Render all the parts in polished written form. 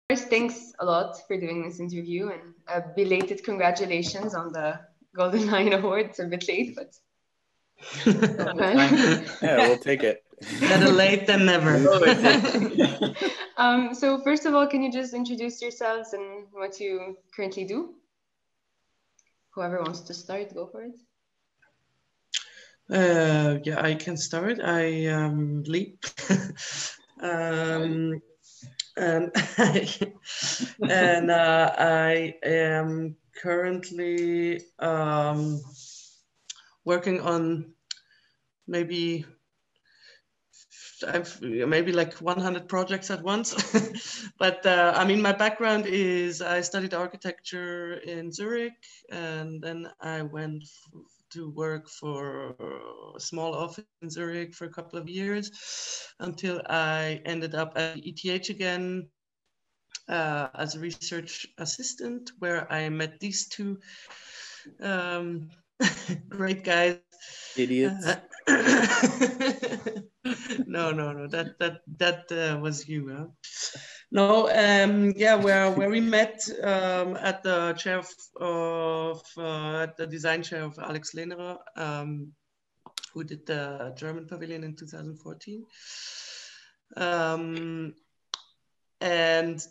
First, thanks a lot for doing this interview, and belated congratulations on the Golden Lion Award. It's a bit late, but yeah, we'll take it. Better late than never. So first of all, can you just introduce yourselves and what you currently do? Whoever wants to start, go for it. Yeah, I can start. I am Li. And I am currently working on maybe like 100 projects at once. But I mean, my background is I studied architecture in Zurich, and then I went to work for a small office in Zurich for a couple of years until I ended up at ETH again as a research assistant, where I met these two great guys. Idiots. No, that was you, huh? No, yeah, where we met at the chair of at the design chair of Alex Lehnerer, who did the German pavilion in 2014. And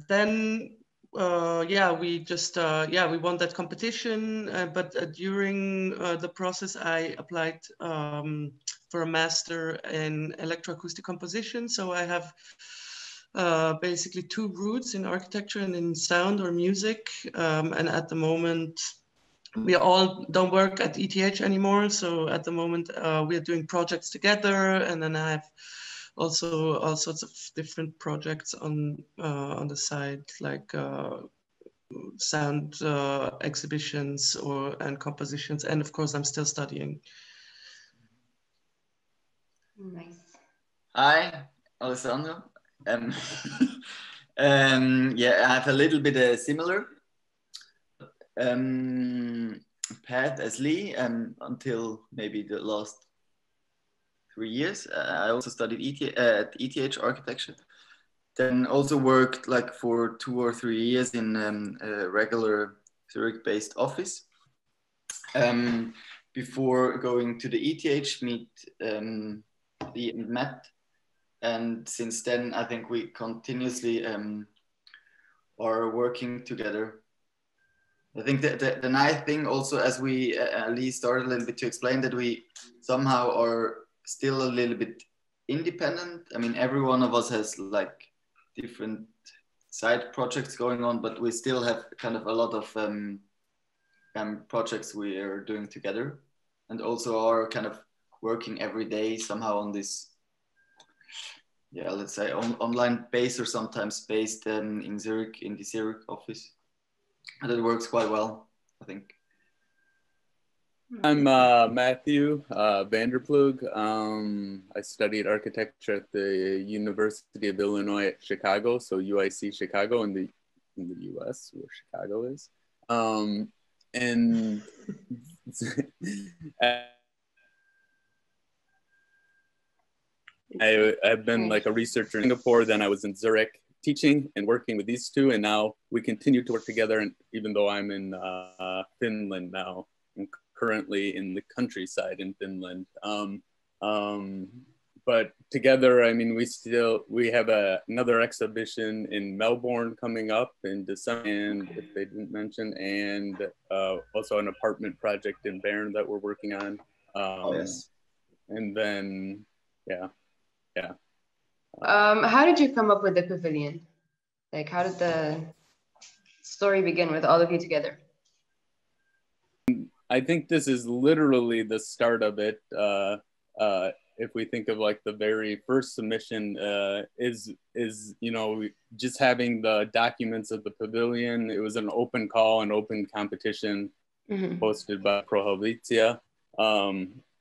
then yeah, we just yeah, we won that competition, but during the process I applied for a master in electroacoustic composition. So I have basically two roots in architecture and in sound or music, and at the moment we all don't work at ETH anymore. So at the moment we are doing projects together, and then I have also all sorts of different projects on the side, like sound exhibitions and compositions, and of course I'm still studying. Nice. Hi, Alessandro. Yeah, I have a little bit similar path as Lee until maybe the last 3 years. I also studied at ETH architecture. Then also worked like for 2 or 3 years in a regular Zurich-based office. Before going to the ETH, meet Lee and Matt. And since then, I think we continuously are working together. I think that the nice thing also, as we Lee started a little bit to explain, that we somehow are still a little bit independent. I mean, every one of us has like different side projects going on, but we still have kind of a lot of projects we are doing together, and also are kind of working every day somehow on this, yeah, let's say online base, or sometimes based in Zurich, in the Zurich office. And it works quite well, I think. I'm Matthew Vander Ploeg. I studied architecture at the University of Illinois at Chicago, so UIC Chicago in the US, where Chicago is. And I've been like a researcher in Singapore, then I was in Zurich teaching and working with these two, and now we continue to work together. And even though I'm in Finland now, I'm currently in the countryside in Finland. But together, I mean, we have another exhibition in Melbourne coming up in December, and if they didn't mention, and also an apartment project in Bern that we're working on. Yes. And then, yeah. How did you come up with the pavilion? Like, how did the story begin with all of you together? I think this is literally the start of it. If we think of like the very first submission, is just having the documents of the pavilion. It was an open call, an open competition posted by Pro Helvetia.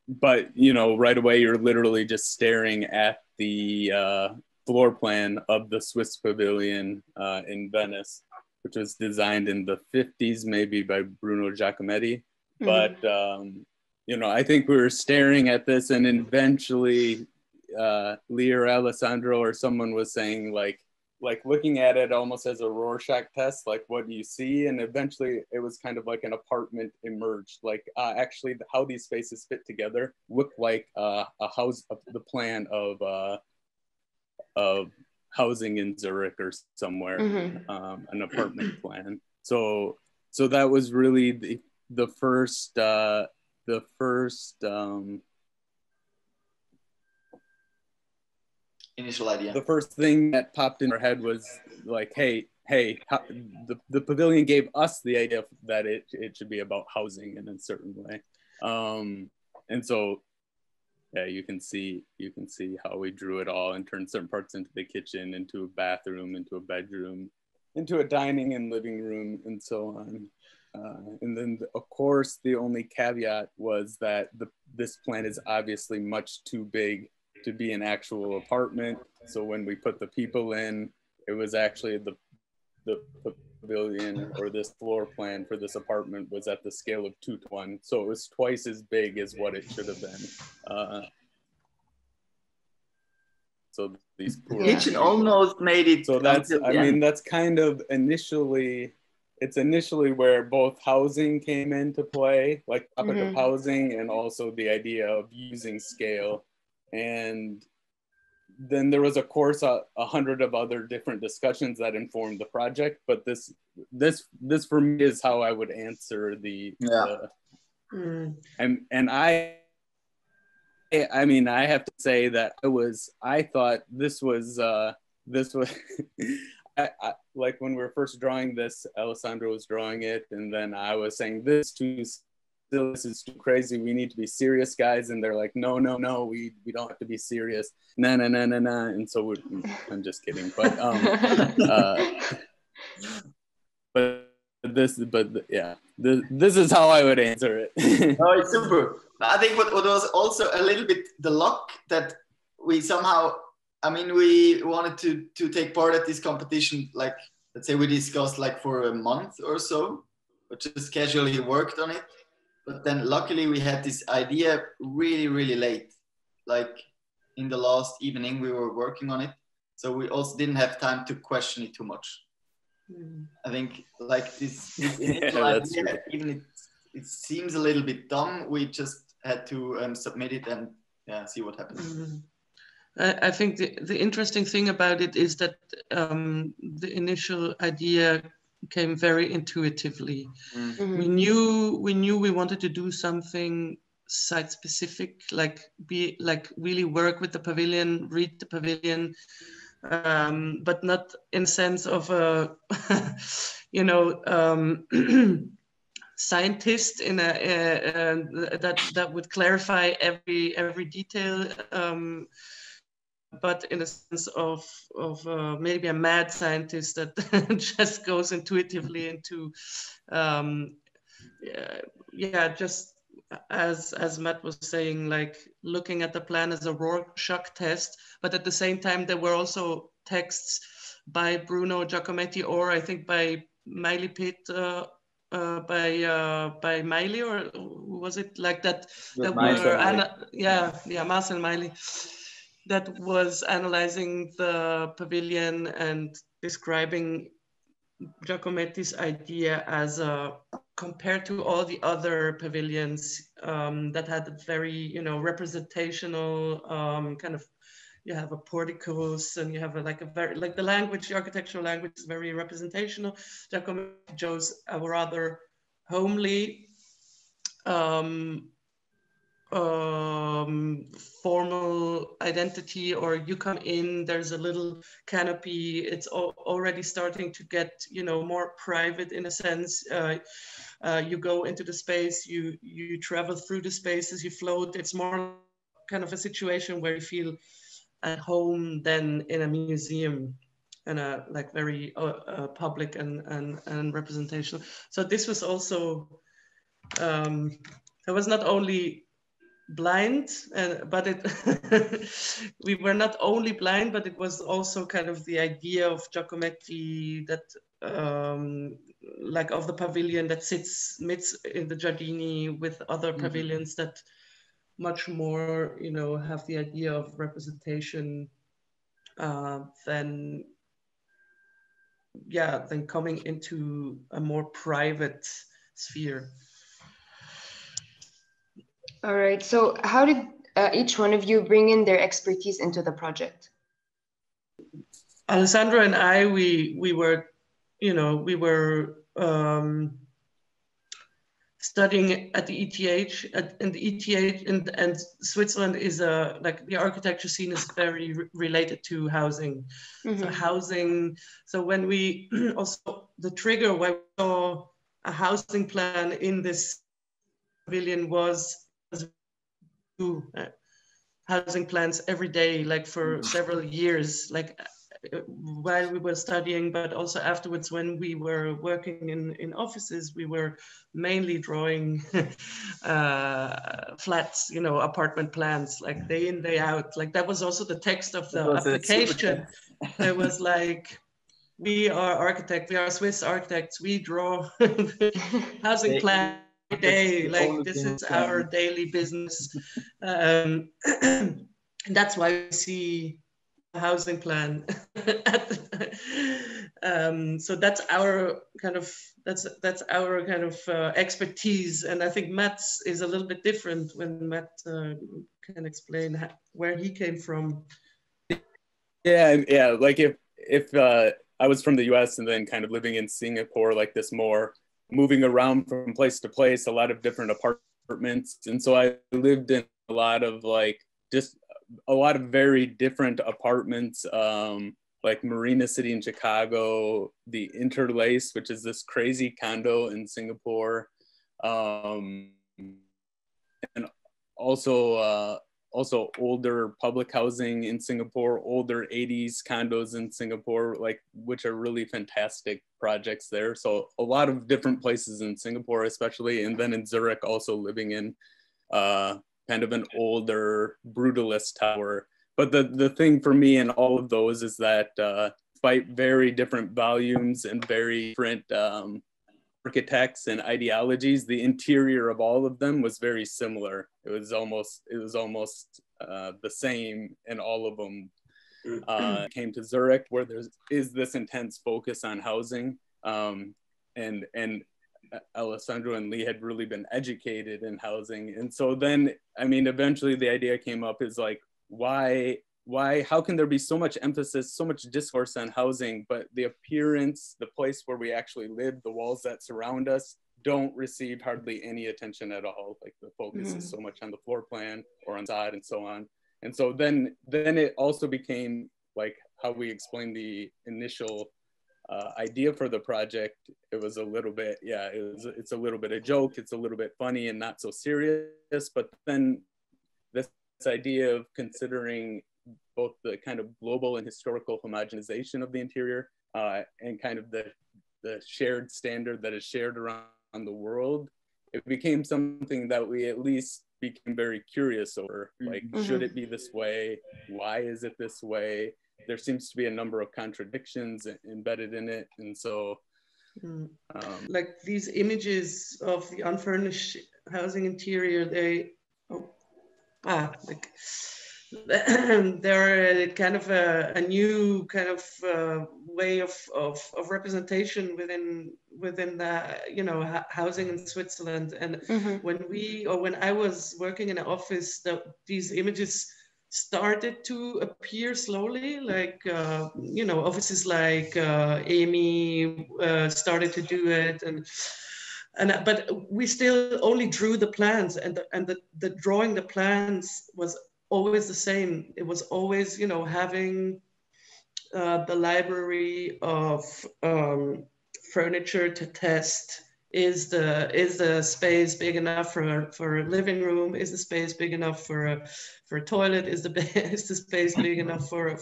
But right away you're literally just staring at the floor plan of the Swiss Pavilion in Venice, which was designed in the 50s, maybe by Bruno Giacometti. But I think we were staring at this, and eventually Lee or Alessandro or someone was saying like, like looking at it almost as a Rorschach test, like what do you see? And eventually it was kind of like an apartment emerged, like actually how these spaces fit together look like a house, the plan of housing in Zurich or somewhere, an apartment plan. So that was really the first initial idea. The first thing that popped in our head was like, hey, the pavilion gave us the idea that it should be about housing in a certain way. And so, yeah, you can see how we drew it all and turned certain parts into the kitchen, into a bathroom, into a bedroom, into a dining and living room, and so on. And then, of course, the only caveat was that this plan is obviously much too big to be an actual apartment. So when we put the people in, it was actually the pavilion, or this floor plan for this apartment was at the scale of 2:1. So it was twice as big as what it should have been. So these poor kitchen almost made it. So that's, I mean, that's kind of initially where both housing came into play, like topic of housing, and also the idea of using scale. And then there was, of course, 100 of other different discussions that informed the project. But this for me is how I would answer and I mean, I have to say that I thought this was like when we were first drawing this, Alessandro was drawing it, and then I was saying this is too crazy. We need to be serious, guys. And they're like, no, we don't have to be serious. Nah. And so I'm just kidding. But this is how I would answer it. Oh, it's super. I think what was also a little bit the luck that we somehow, I mean, we wanted to take part at this competition. Like, let's say we discussed like for a month or so, but just casually worked on it. But then luckily we had this idea really, really late, like in the last evening we were working on it. So we also didn't have time to question it too much. I think like this initial idea, even it seems a little bit dumb, we just had to submit it and see what happens. I think the interesting thing about it is that the initial idea came very intuitively. We knew we wanted to do something site specific, like really work with the pavilion, read the pavilion, but not in the sense of a scientist in that would clarify every detail. But in a sense of maybe a mad scientist that just goes intuitively into, just as Matt was saying, like looking at the plan as a Rorschach test, but at the same time, there were also texts by Bruno Giacometti, or I think by Miley Pitt, by Miley, or was it like that? Marcel Miley. That was analyzing the pavilion and describing Giacometti's idea as compared to all the other pavilions that had a very, representational kind of, you have a porticos and you have the language, the architectural language is very representational. Giacometti chose a rather homely, formal identity, or you come in, there's a little canopy, it's already starting to get more private in a sense. You go into the space, you travel through the spaces, you float. It's more kind of a situation where you feel at home than in a museum, and like very public and representational. So this was also it was not only blind, but we were not only blind, but it was also kind of the idea of Giacometti that like of the pavilion that sits midst in the Giardini with other pavilions that much more have the idea of representation than yeah, then coming into a more private sphere. All right. So how did each one of you bring in their expertise into the project? Alessandro and I, we were, you know, we were studying at the ETH, and the ETH and Switzerland is like the architecture scene is very related to housing. Mm-hmm. So housing. So when we also the trigger why we saw a housing plan in this pavilion was housing plans every day, like for several years, like while we were studying, but also afterwards when we were working in offices, we were mainly drawing flats, you know, apartment plans, like day in, day out. Like that was also the text of the application. There was like, we are architects, we are Swiss architects, we draw housing plans every day, like this is our daily business. That's why we see housing plan. So that's our kind of expertise, and I think Matt's is a little bit different. When Matt can explain where he came from. Yeah. Like if I was from the U.S. and then kind of living in Singapore, like this more moving around from place to place, a lot of different apartments, and so I lived in a lot of like just a lot of very different apartments, like Marina City in Chicago, the Interlace, which is this crazy condo in Singapore, and also older public housing in Singapore, older 80s condos in Singapore, like which are really fantastic projects there. So a lot of different places in Singapore, especially, and then in Zurich, also living in kind of an older brutalist tower. But the thing for me in all of those is that despite very different volumes and very different architects and ideologies, the interior of all of them was very similar. It was almost the same in all of them. Came to Zurich, where there is this intense focus on housing, and Alessandro and Li had really been educated in housing. And so then, I mean, eventually the idea came up is like, how can there be so much emphasis, so much discourse on housing, but the appearance, the place where we actually live, the walls that surround us don't receive hardly any attention at all. Like the focus is so much on the floor plan or on side and so on. And so then it also became like how we explained the initial idea for the project. It was a little bit, it's a little bit a joke, it's a little bit funny and not so serious, but then this idea of considering both the kind of global and historical homogenization of the interior and kind of the shared standard that is shared around the world, it became something that we at least became very curious over. Like, should it be this way? Why is it this way? There seems to be a number of contradictions embedded in it. And so like these images of the unfurnished housing interior, they're kind of a new kind of way of representation within the, you know, housing in Switzerland. And when I was working in an office, these images started to appear slowly, like you know, offices like Amy started to do it, but we still only drew the plans, and the drawing the plans was always the same. It was always, you know, having the library of furniture to test. Is the space big enough for a living room? Is the space big enough for a toilet? Is the space big enough for a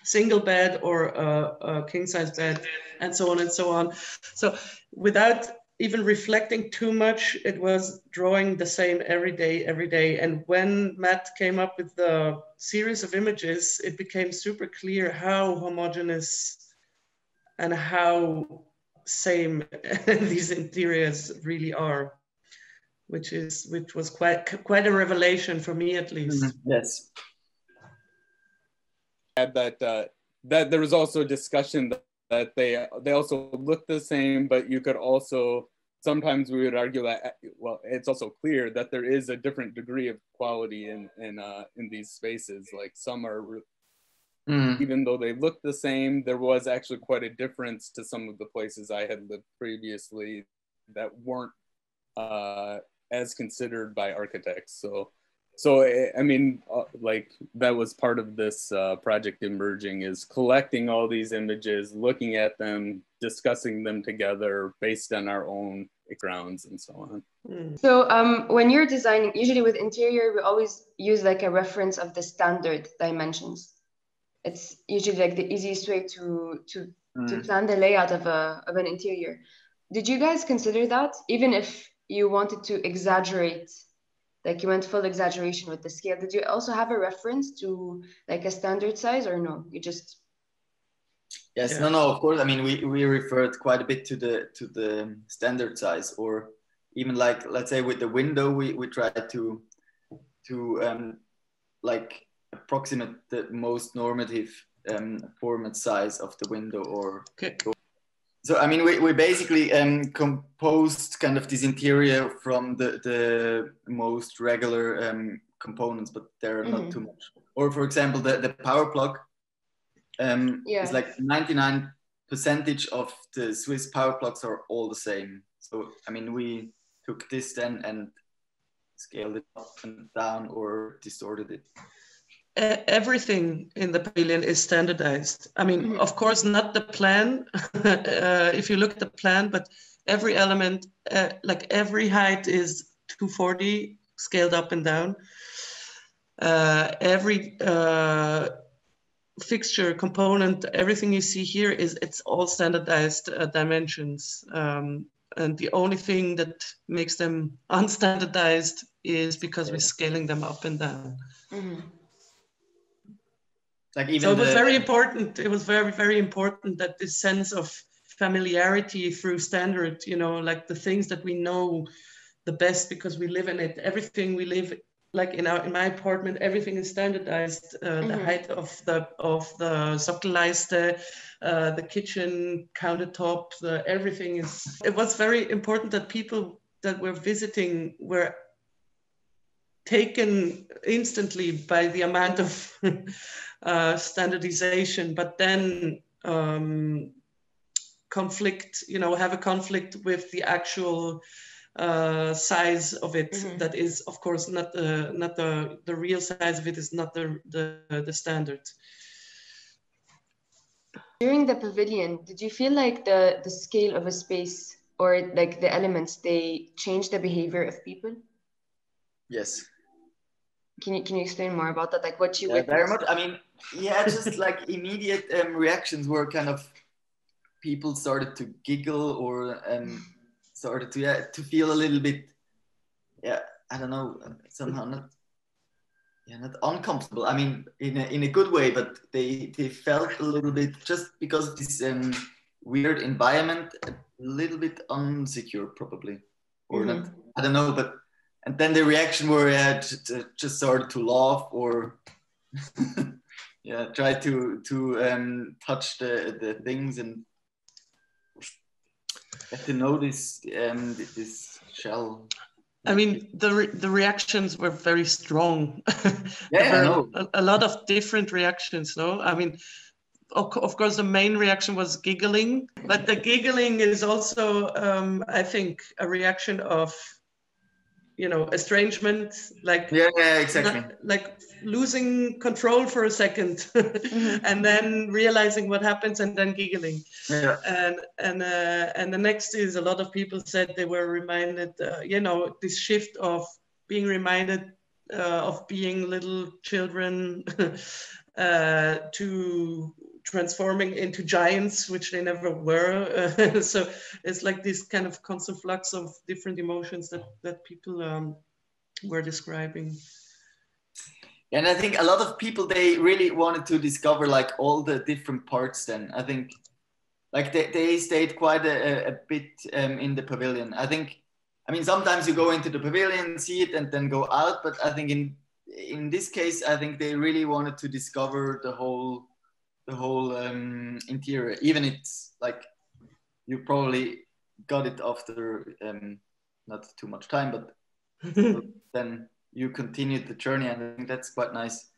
single bed or a king size bed, and so on and so on. So without even reflecting too much, it was drawing the same every day. And when Matt came up with the series of images, it became super clear how homogeneous and how same these interiors really are, which was quite a revelation for me, at least. Yes. Had that that there was also discussion that they also look the same, but you could also, sometimes we would argue that, well, it's also clear that there is a different degree of quality in these spaces. Like some are, even though they look the same, there was actually quite a difference to some of the places I had lived previously that weren't as considered by architects. So I mean, like that was part of this project Emerging, is collecting all these images, looking at them, discussing them together based on our own grounds and so on. So when you're designing, usually with interior, we always use like a reference of the standard dimensions. It's usually like the easiest way to plan the layout of an interior. Did you guys consider that, even if you wanted to exaggerate? Like you went full exaggeration with the scale. Did you also have a reference to like a standard size, or no? You just... Yes, no, of course. I mean, we referred quite a bit to the standard size, or even like, let's say with the window, we tried to like approximate the most normative format size of the window, or so I mean, we basically composed kind of this interior from the most regular components, but they're not too much. Or for example, the power plug is like 99% of the Swiss power plugs are all the same. So I mean, we took this then and scaled it up and down or distorted it. Everything in the pavilion is standardized. I mean, of course, not the plan, if you look at the plan, but every element, like every height is 240 scaled up and down. Every fixture component, everything you see here it's all standardized dimensions. And the only thing that makes them unstandardized is because we're scaling them up and down. Like even so it was very important. It was very, very important that this sense of familiarity through standard, you know, like the things that we know the best because we live in it. Everything we live, like in my apartment, everything is standardized. The height of the Sockelleiste, the kitchen countertop, everything is. It was very important that people that were visiting were taken instantly by the amount of standardization, but then conflict, you know, have a conflict with the actual size of it. That is, of course, not the real size of it is not the standard. During the pavilion, did you feel like the scale of a space or like the elements, they change the behavior of people? Yes. Can you explain more about that? Like what you witnessed? Very much. I mean, yeah, just like immediate reactions were kind of people started to giggle or started to feel a little bit, I don't know, somehow not uncomfortable. I mean, in a good way, but they felt a little bit, just because of this weird environment, a little bit unsecure probably, or not. I don't know, but. And then the reaction were just started to laugh or try to touch the things and get to know this shell. I mean, the reactions were very strong. I know. A lot of different reactions. No, I mean, of course, the main reaction was giggling, but the giggling is also, I think, a reaction of, you know, estrangement, like exactly, like losing control for a second, and then realizing what happens, and then giggling. And the next is, a lot of people said they were reminded, you know, this shift of being reminded of being little children to transforming into giants, which they never were. So it's like this kind of constant flux of different emotions that people were describing. And I think a lot of people, they really wanted to discover like all the different parts then. I think like they stayed quite a bit in the pavilion. I mean, sometimes you go into the pavilion, see it, and then go out. But I think in this case, I think they really wanted to discover the whole the whole interior. Even it's like you probably got it after not too much time, but then you continued the journey, and I think that's quite nice.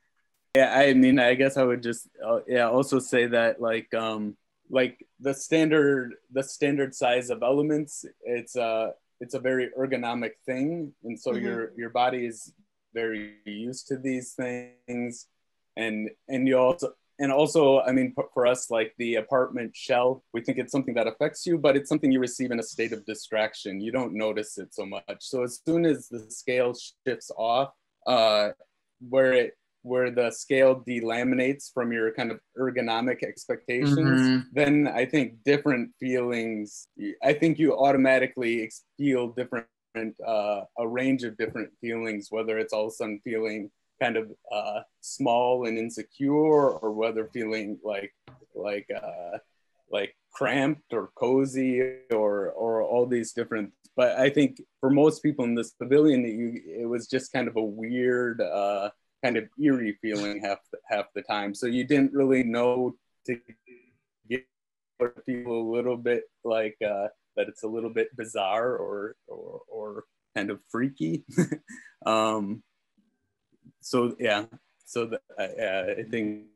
Yeah, I mean, I guess I would just also say that like the standard size of elements, it's a very ergonomic thing, and so your body is very used to these things, and you also I mean, for us, like the apartment shell, we think it's something that affects you, but it's something you receive in a state of distraction. You don't notice it so much. So as soon as the scale shifts off, where the scale delaminates from your kind of ergonomic expectations, then I think different feelings, I think you automatically feel different, a range of different feelings, whether it's all of a sudden feeling kind of small and insecure, or whether feeling like cramped or cozy, or all these different. But I think for most people in this pavilion, it was just kind of a weird, kind of eerie feeling half the time. So you didn't really know to get people a little bit like that it's a little bit bizarre or kind of freaky. So yeah, so I think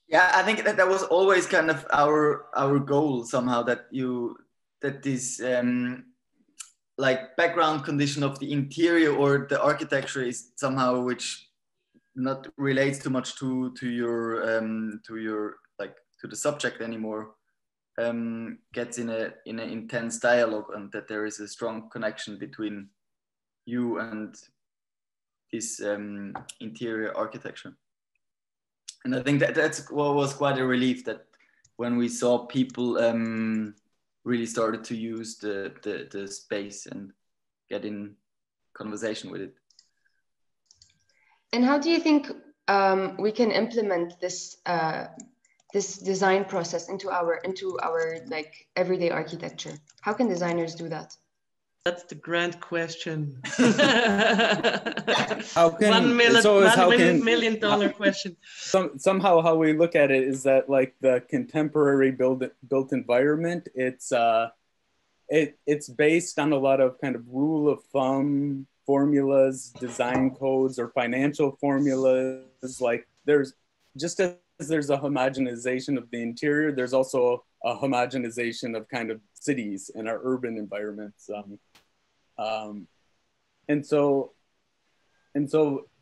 yeah, I think that was always kind of our goal somehow, that this like background condition of the interior or the architecture is somehow which not relates too much to your like to the subject anymore, gets in an intense dialogue, and that there is a strong connection between you and this interior architecture. And I think that's what was quite a relief, that when we saw people really started to use the space and get in conversation with it. And how do you think we can implement this this design process into our like everyday architecture? How can designers do that? That's the grand question. How can, $1 million question. Somehow how we look at it is that like the contemporary built environment, it's based on a lot of kind of rule of thumb formulas, design codes, or financial formulas. Like there's just as there's a homogenization of the interior, there's also a homogenization of kind of cities and our urban environments.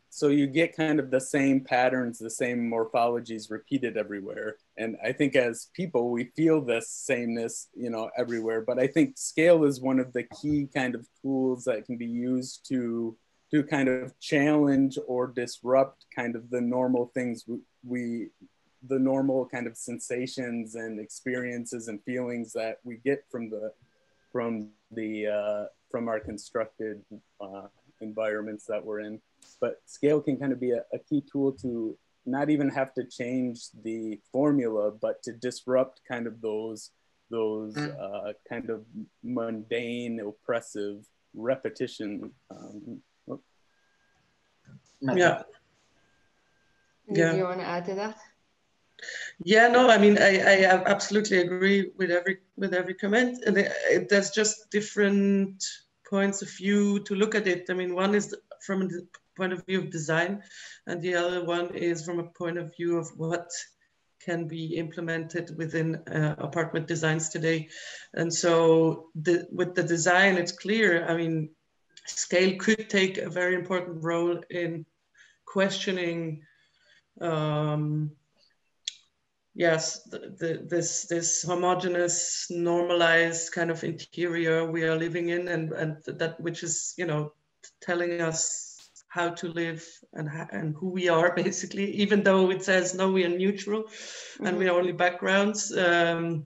So you get kind of the same patterns, the same morphologies repeated everywhere. And I think as people, we feel this sameness, everywhere. But I think scale is one of the key kind of tools that can be used to kind of challenge or disrupt kind of the normal things the normal kind of sensations and experiences and feelings that we get from our constructed environments that we're in. But scale can kind of be a key tool to not even have to change the formula, but to disrupt kind of those kind of mundane, oppressive repetition. Yeah. Do you want to add to that? Yeah, no, I mean, I absolutely agree with every comment, and there's just different points of view to look at it. I mean, one is from the point of view of design, and the other one is from a point of view of what can be implemented within apartment designs today. And so with the design, it's clear, I mean, scale could take a very important role in questioning yes, this homogeneous, normalized kind of interior we are living in, and that which is, telling us how to live and who we are, basically, even though it says, no, we are neutral and we are only backgrounds. The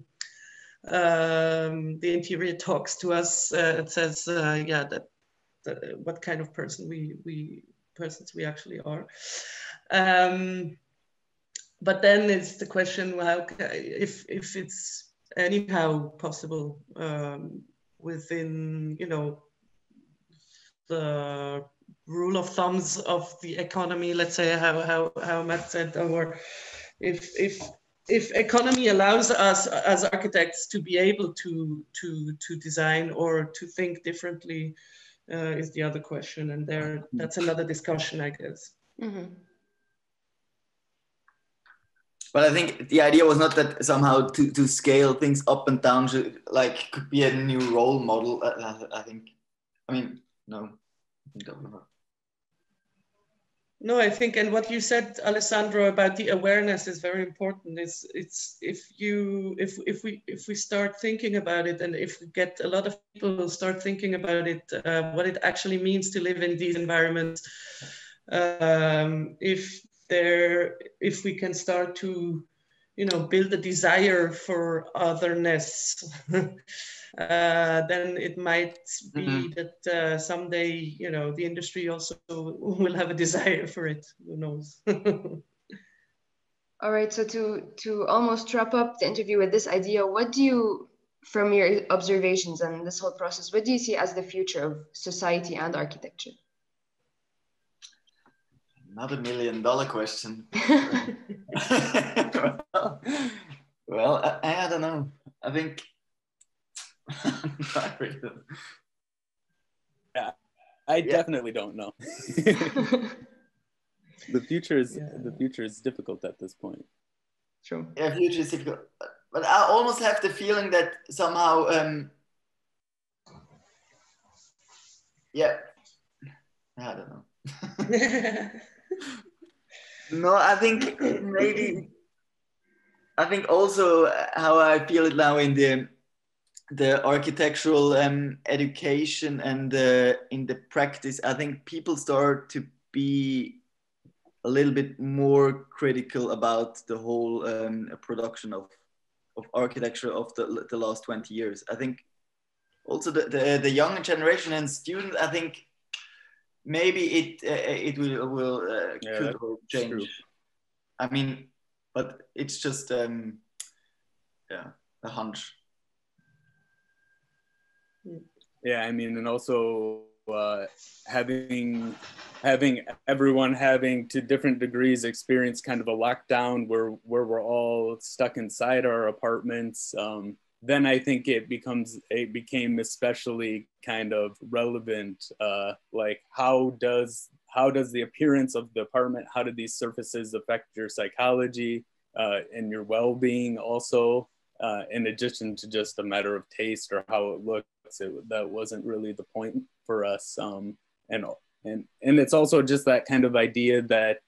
interior talks to us. It says, yeah, that what kind of persons we actually are. But then it's the question, well, if it's anyhow possible within, the rule of thumbs of the economy, let's say, how Matt said, or if economy allows us as architects to be able to design or to think differently, is the other question, and that's another discussion, I guess. Mm-hmm. But I think the idea was not that somehow to scale things up and down like could be a new role model. I think. I mean, no, I don't know. No, I think, and what you said, Alessandro, about the awareness is very important. If we start thinking about it, and if we get a lot of people start thinking about it, what it actually means to live in these environments, if we can start to, build a desire for otherness, then it might be that someday, the industry also will have a desire for it. Who knows? All right. So to almost wrap up the interview with this idea, what do you, from your observations and this whole process, what do you see as the future of society and architecture? Not $1 million question. well, I don't know. I think. Yeah, I definitely don't know. The future is difficult at this point. True. Yeah, future is difficult, but I almost have the feeling that somehow, I don't know. No, I think maybe. I think also how I feel it now in the architectural education and in the practice. I think people start to be a little bit more critical about the whole production of architecture of the last 20 years. I think also the younger generation and students, I think maybe it will could change. True. I mean, but it's just a hunch. Yeah, I mean, and also having everyone having to different degrees experience kind of a lockdown where we're all stuck inside our apartments. Then I think it became especially kind of relevant. Like how does the appearance of the apartment, how do these surfaces affect your psychology and your well-being also, in addition to just a matter of taste or how it looks. That wasn't really the point for us. And it's also just that kind of idea that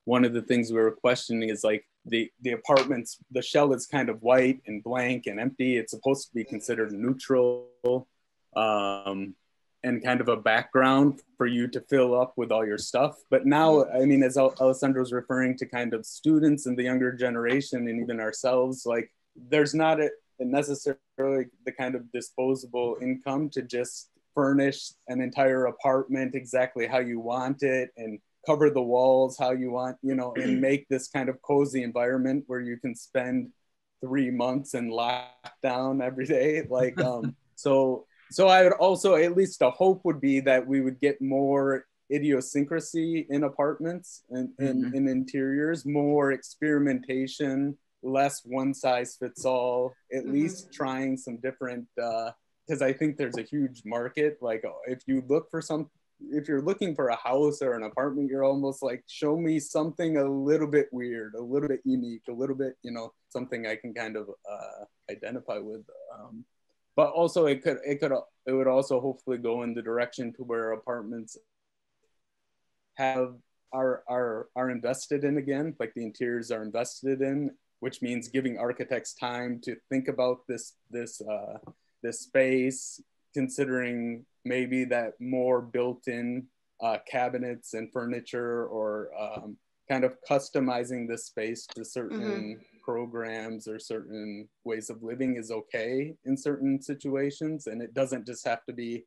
one of the things we were questioning is like the apartments, the shell is kind of white and blank and empty. It's supposed to be considered neutral and kind of a background for you to fill up with all your stuff. But now, I mean, as Alessandro's referring to kind of students and the younger generation and even ourselves, like there's not necessarily the kind of disposable income to just furnish an entire apartment exactly how you want it and cover the walls how you want, and make this kind of cozy environment where you can spend 3 months in lockdown every day. Like, so I would also, at least a hope would be that we would get more idiosyncrasy in apartments and in interiors, more experimentation, less one size fits all, at least trying some different, because I think there's a huge market. Like if you're looking for a house or an apartment, you're almost like, show me something a little bit weird, a little bit unique, a little bit, something I can kind of identify with. But also it would also hopefully go in the direction to where apartments are invested in again, like the interiors are invested in, which means giving architects time to think about this space, considering maybe that more built-in cabinets and furniture, or kind of customizing this space to certain programs or certain ways of living is okay in certain situations. And it doesn't just have to be,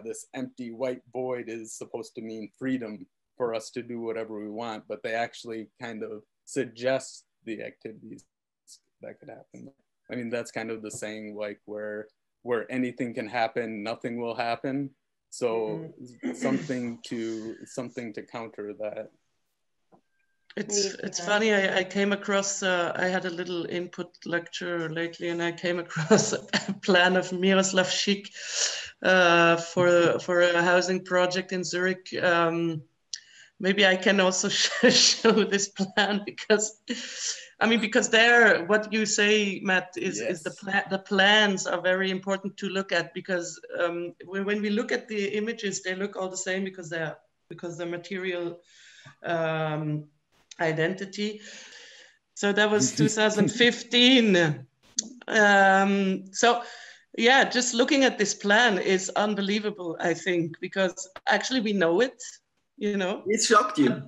this empty white void is supposed to mean freedom for us to do whatever we want, but they actually kind of suggest the activities that could happen. I mean, that's kind of the saying, like where anything can happen, nothing will happen. So something to counter that. It's funny. I came across. I had a little input lecture lately, and I came across a plan of Miroslavs for a housing project in Zurich. Maybe I can also show this plan because, because there, what you say, Matt, is the plans are very important to look at, because when we look at the images, they look all the same because the material identity. So that was 2015. So yeah, just looking at this plan is unbelievable, I think, because actually we know it. It shocked you.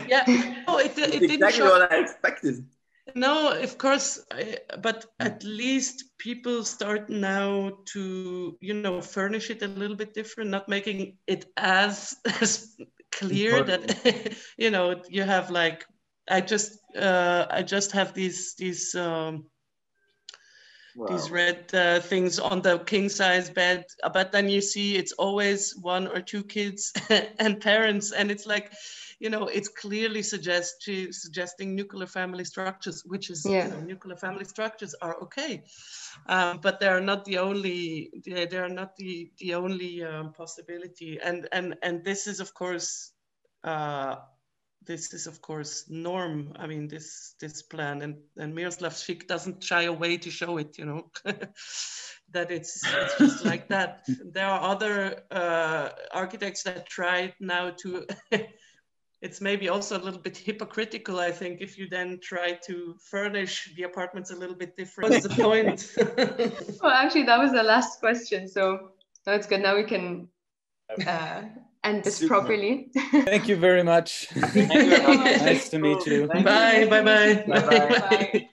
Yeah, no, it didn't exactly shock. what I expected. No, of course, but at least people start now to, furnish it a little bit different, not making it as clear that, you have like, I just have these red things on the king size bed, but then you see it's always 1 or 2 kids and parents, and it's like, it's clearly suggesting nuclear family structures, which is, nuclear family structures are okay, but they are not the only. They are not the only possibility, and this is of course. This is, of course, norm. I mean, this plan, and Miroslavs doesn't shy away to show it, that it's just like that. There are other architects that try now to, it's maybe also a little bit hypocritical, I think, if you then try to furnish the apartments a little bit different. What's the point? Well, actually, that was the last question, so it's good. Now we can end this properly. Thank you very much. Nice to meet you. Bye. Bye. Bye.